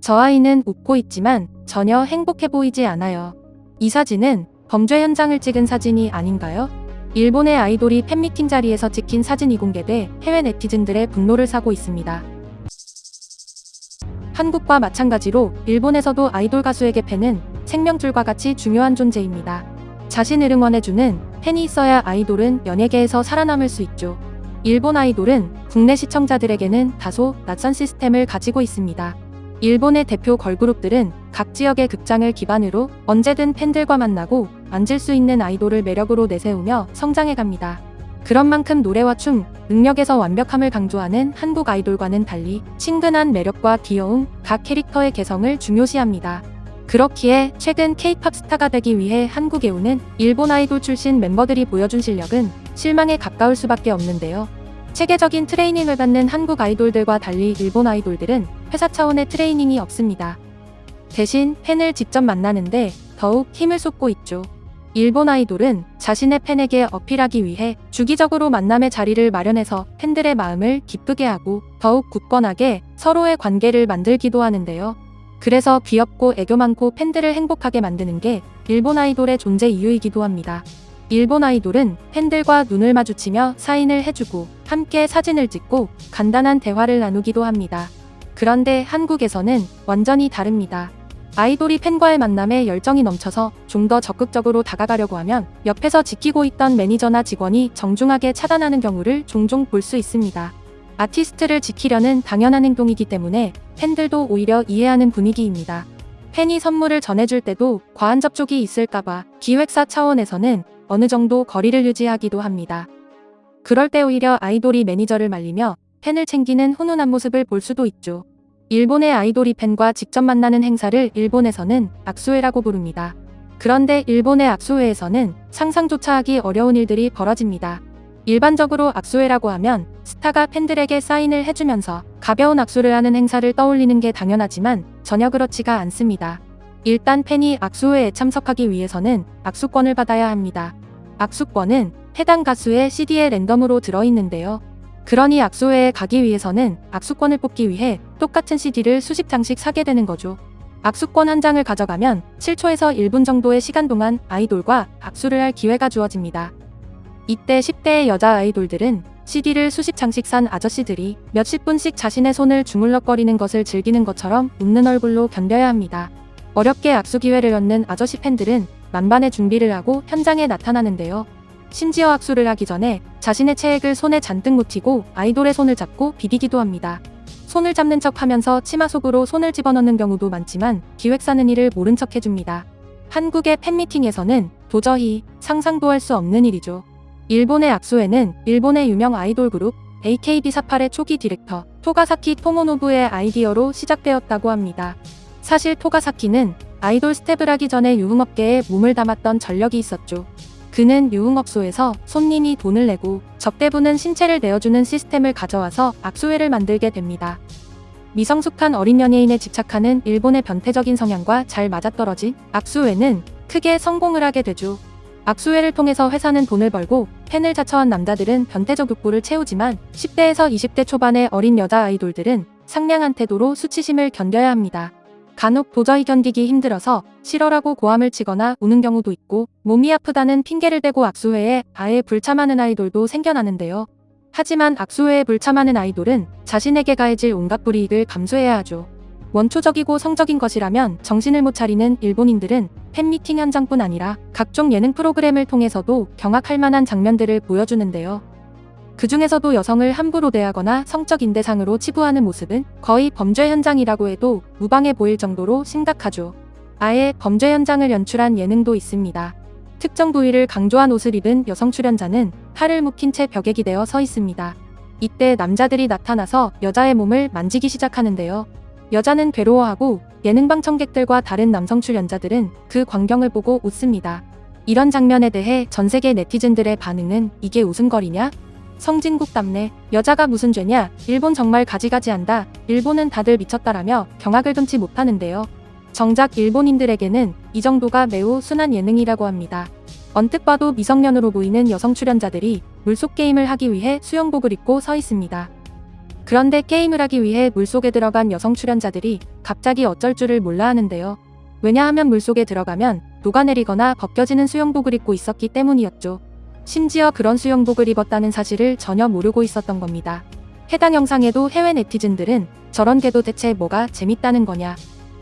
저 아이는 웃고 있지만 전혀 행복해 보이지 않아요. 이 사진은 범죄 현장을 찍은 사진이 아닌가요? 일본의 아이돌이 팬미팅 자리에서 찍힌 사진이 공개돼 해외 네티즌들의 분노를 사고 있습니다. 한국과 마찬가지로 일본에서도 아이돌 가수에게 팬은 생명줄과 같이 중요한 존재입니다. 자신을 응원해주는 팬이 있어야 아이돌은 연예계에서 살아남을 수 있죠. 일본 아이돌은 국내 시청자들에게는 다소 낯선 시스템을 가지고 있습니다. 일본의 대표 걸그룹들은 각 지역의 극장을 기반으로 언제든 팬들과 만나고 앉을 수 있는 아이돌을 매력으로 내세우며 성장해갑니다. 그런 만큼 노래와 춤, 능력에서 완벽함을 강조하는 한국 아이돌과는 달리 친근한 매력과 귀여움, 각 캐릭터의 개성을 중요시합니다. 그렇기에 최근 K-팝 스타가 되기 위해 한국에 오는 일본 아이돌 출신 멤버들이 보여준 실력은 실망에 가까울 수밖에 없는데요. 체계적인 트레이닝을 받는 한국 아이돌들과 달리 일본 아이돌들은 회사 차원의 트레이닝이 없습니다. 대신 팬을 직접 만나는데 더욱 힘을 쏟고 있죠. 일본 아이돌은 자신의 팬에게 어필하기 위해 주기적으로 만남의 자리를 마련해서 팬들의 마음을 기쁘게 하고 더욱 굳건하게 서로의 관계를 만들기도 하는데요. 그래서 귀엽고 애교 많고 팬들을 행복하게 만드는 게 일본 아이돌의 존재 이유이기도 합니다. 일본 아이돌은 팬들과 눈을 마주치며 사인을 해주고 함께 사진을 찍고 간단한 대화를 나누기도 합니다. 그런데 한국에서는 완전히 다릅니다. 아이돌이 팬과의 만남에 열정이 넘쳐서 좀 더 적극적으로 다가가려고 하면 옆에서 지키고 있던 매니저나 직원이 정중하게 차단하는 경우를 종종 볼 수 있습니다. 아티스트를 지키려는 당연한 행동이기 때문에 팬들도 오히려 이해하는 분위기입니다. 팬이 선물을 전해줄 때도 과한 접촉이 있을까봐 기획사 차원에서는 어느 정도 거리를 유지하기도 합니다. 그럴 때 오히려 아이돌이 매니저를 말리며 팬을 챙기는 훈훈한 모습을 볼 수도 있죠. 일본의 아이돌이 팬과 직접 만나는 행사를 일본에서는 악수회라고 부릅니다. 그런데 일본의 악수회에서는 상상조차 하기 어려운 일들이 벌어집니다. 일반적으로 악수회라고 하면 스타가 팬들에게 사인을 해주면서 가벼운 악수를 하는 행사를 떠올리는 게 당연하지만 전혀 그렇지가 않습니다. 일단 팬이 악수회에 참석하기 위해서는 악수권을 받아야 합니다. 악수권은 해당 가수의 CD에 랜덤으로 들어있는데요. 그러니 악수회에 가기 위해서는 악수권을 뽑기 위해 똑같은 CD를 수십 장씩 사게 되는 거죠. 악수권 한 장을 가져가면 7초에서 1분 정도의 시간 동안 아이돌과 악수를 할 기회가 주어집니다. 이때 10대의 여자 아이돌들은 CD를 수십 장씩 산 아저씨들이 몇십 분씩 자신의 손을 주물럭거리는 것을 즐기는 것처럼 웃는 얼굴로 견뎌야 합니다. 어렵게 악수 기회를 얻는 아저씨 팬들은 만반의 준비를 하고 현장에 나타나는데요. 심지어 악수를 하기 전에 자신의 체액을 손에 잔뜩 묻히고 아이돌의 손을 잡고 비비기도 합니다. 손을 잡는 척 하면서 치마 속으로 손을 집어넣는 경우도 많지만 기획사는 이를 모른 척 해줍니다. 한국의 팬미팅에서는 도저히 상상도 할 수 없는 일이죠. 일본의 악수회는 일본의 유명 아이돌 그룹 AKB48의 초기 디렉터 토가사키 토모노부의 아이디어로 시작되었다고 합니다. 사실 토가사키는 아이돌 스텝을 하기 전에 유흥업계에 몸을 담았던 전력이 있었죠. 그는 유흥업소에서 손님이 돈을 내고 접대부는 신체를 내어주는 시스템을 가져와서 악수회를 만들게 됩니다. 미성숙한 어린 연예인에 집착하는 일본의 변태적인 성향과 잘 맞아떨어진 악수회는 크게 성공을 하게 되죠. 악수회를 통해서 회사는 돈을 벌고 팬을 자처한 남자들은 변태적 욕구를 채우지만 10대에서 20대 초반의 어린 여자 아이돌들은 상냥한 태도로 수치심을 견뎌야 합니다. 간혹 도저히 견디기 힘들어서 싫어라고 고함을 치거나 우는 경우도 있고 몸이 아프다는 핑계를 대고 악수회에 아예 불참하는 아이돌도 생겨나는데요. 하지만 악수회에 불참하는 아이돌은 자신에게 가해질 온갖 불이익을 감수해야 하죠. 원초적이고 성적인 것이라면 정신을 못 차리는 일본인들은 팬미팅 현장뿐 아니라 각종 예능 프로그램을 통해서도 경악할 만한 장면들을 보여주는데요. 그 중에서도 여성을 함부로 대하거나 성적 인대상으로 치부하는 모습은 거의 범죄 현장이라고 해도 무방해 보일 정도로 심각하죠. 아예 범죄 현장을 연출한 예능도 있습니다. 특정 부위를 강조한 옷을 입은 여성 출연자는 팔을 묶인 채 벽에 기대어 서 있습니다. 이때 남자들이 나타나서 여자의 몸을 만지기 시작하는데요. 여자는 괴로워하고 예능 방청객들과 다른 남성 출연자들은 그 광경을 보고 웃습니다. 이런 장면에 대해 전 세계 네티즌들의 반응은 이게 웃음거리냐? 성진국답네. 여자가 무슨 죄냐? 일본 정말 가지가지한다. 일본은 다들 미쳤다라며 경악을 금치 못하는데요. 정작 일본인들에게는 이 정도가 매우 순한 예능이라고 합니다. 언뜻 봐도 미성년으로 보이는 여성 출연자들이 물속 게임을 하기 위해 수영복을 입고 서 있습니다. 그런데 게임을 하기 위해 물속에 들어간 여성 출연자들이 갑자기 어쩔 줄을 몰라 하는데요. 왜냐하면 물속에 들어가면 녹아내리거나 벗겨지는 수영복을 입고 있었기 때문이었죠. 심지어 그런 수영복을 입었다는 사실을 전혀 모르고 있었던 겁니다. 해당 영상에도 해외 네티즌들은 저런 게도 대체 뭐가 재밌다는 거냐,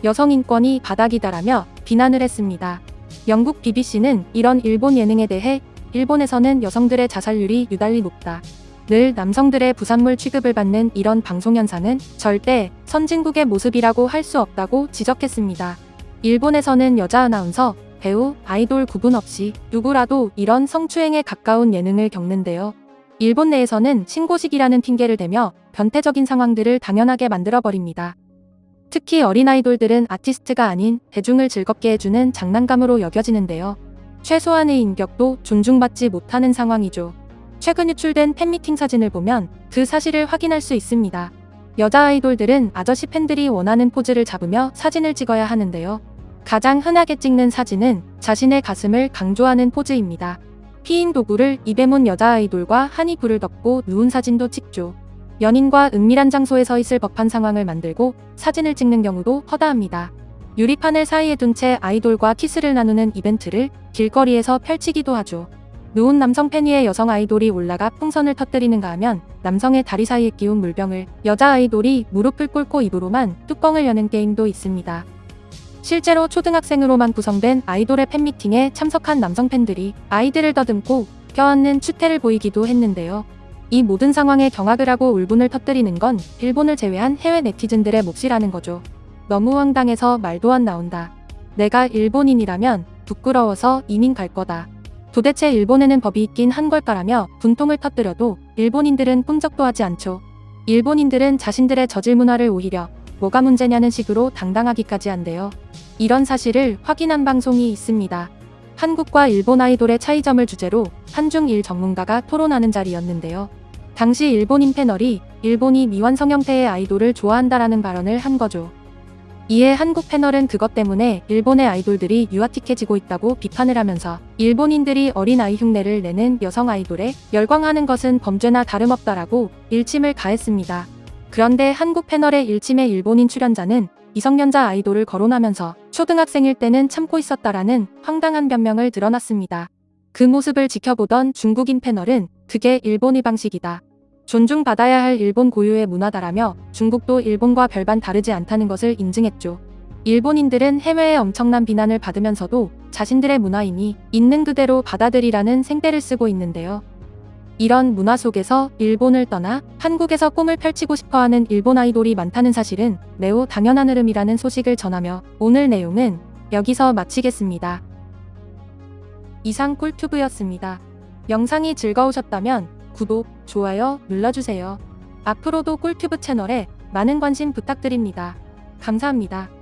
여성 인권이 바닥이다라며 비난을 했습니다. 영국 BBC는 이런 일본 예능에 대해 일본에서는 여성들의 자살률이 유달리 높다. 늘 남성들의 부산물 취급을 받는 이런 방송 현상은 절대 선진국의 모습이라고 할 수 없다고 지적했습니다. 일본에서는 여자 아나운서, 배우, 아이돌 구분 없이 누구라도 이런 성추행에 가까운 예능을 겪는데요. 일본 내에서는 신고식이라는 핑계를 대며 변태적인 상황들을 당연하게 만들어버립니다. 특히 어린 아이돌들은 아티스트가 아닌 대중을 즐겁게 해주는 장난감으로 여겨지는데요. 최소한의 인격도 존중받지 못하는 상황이죠. 최근 유출된 팬미팅 사진을 보면 그 사실을 확인할 수 있습니다. 여자 아이돌들은 아저씨 팬들이 원하는 포즈를 잡으며 사진을 찍어야 하는데요. 가장 흔하게 찍는 사진은 자신의 가슴을 강조하는 포즈입니다. 피인 도구를 입에 문 여자 아이돌과 한이 불을 덮고 누운 사진도 찍죠. 연인과 은밀한 장소에 서 있을 법한 상황을 만들고 사진을 찍는 경우도 허다합니다. 유리판을 사이에 둔 채 아이돌과 키스를 나누는 이벤트를 길거리에서 펼치기도 하죠. 누운 남성 팬 위에 여성 아이돌이 올라가 풍선을 터뜨리는가 하면 남성의 다리 사이에 끼운 물병을 여자 아이돌이 무릎을 꿇고 입으로만 뚜껑을 여는 게임도 있습니다. 실제로 초등학생으로만 구성된 아이돌의 팬미팅에 참석한 남성 팬들이 아이들을 더듬고 껴안는 추태를 보이기도 했는데요. 이 모든 상황에 경악을 하고 울분을 터뜨리는 건 일본을 제외한 해외 네티즌들의 몫이라는 거죠. 너무 황당해서 말도 안 나온다. 내가 일본인이라면 부끄러워서 이민 갈 거다. 도대체 일본에는 법이 있긴 한 걸까라며 분통을 터뜨려도 일본인들은 꿈쩍도 하지 않죠. 일본인들은 자신들의 저질 문화를 오히려 뭐가 문제냐는 식으로 당당하기까지 한대요. 이런 사실을 확인한 방송이 있습니다. 한국과 일본 아이돌의 차이점을 주제로 한중 일 전문가가 토론하는 자리였는데요. 당시 일본인 패널이 일본이 미완성 형태의 아이돌을 좋아한다라는 발언을 한 거죠. 이에 한국 패널은 그것 때문에 일본의 아이돌들이 유아틱해지고 있다고 비판을 하면서 일본인들이 어린 아이 흉내를 내는 여성 아이돌에 열광하는 것은 범죄나 다름없다라고 일침을 가했습니다. 그런데 한국 패널의 일침에 일본인 출연자는 미성년자 아이돌을 거론하면서 초등학생일 때는 참고 있었다라는 황당한 변명을 드러났습니다. 그 모습을 지켜보던 중국인 패널은 그게 일본의 방식이다. 존중받아야 할 일본 고유의 문화다라며 중국도 일본과 별반 다르지 않다는 것을 인증했죠. 일본인들은 해외의 엄청난 비난을 받으면서도 자신들의 문화이니 있는 그대로 받아들이라는 생떼를 쓰고 있는데요. 이런 문화 속에서 일본을 떠나 한국에서 꿈을 펼치고 싶어하는 일본 아이돌이 많다는 사실은 매우 당연한 흐름이라는 소식을 전하며 오늘 내용은 여기서 마치겠습니다. 이상 꿀튜브였습니다. 영상이 즐거우셨다면 구독, 좋아요 눌러주세요. 앞으로도 꿀튜브 채널에 많은 관심 부탁드립니다. 감사합니다.